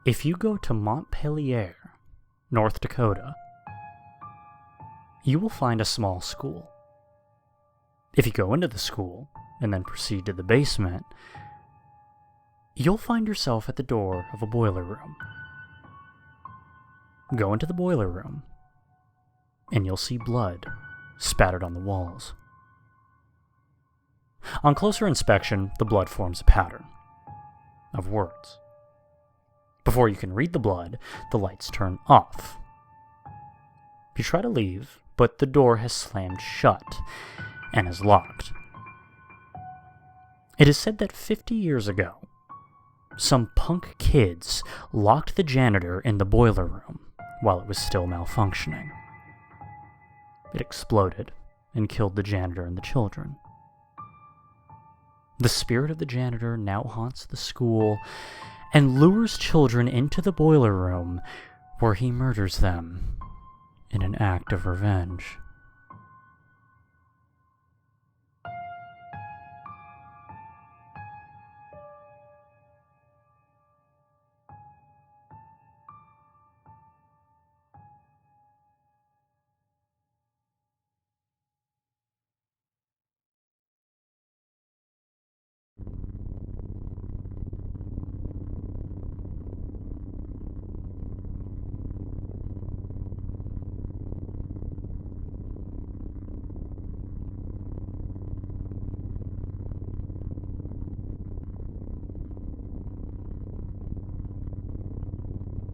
If you go to Montpelier, North Dakota, you will find a small school. If you go into the school and then proceed to the basement, you'll find yourself at the door of a boiler room. Go into the boiler room, and you'll see blood spattered on the walls. On closer inspection, the blood forms a pattern of words. Before you can read the blood, the lights turn off. You try to leave, but the door has slammed shut and is locked. It is said that 50 years ago, some punk kids locked the janitor in the boiler room while it was still malfunctioning. It exploded and killed the janitor and the children. The spirit of the janitor now haunts the school and lures children into the boiler room where he murders them in an act of revenge.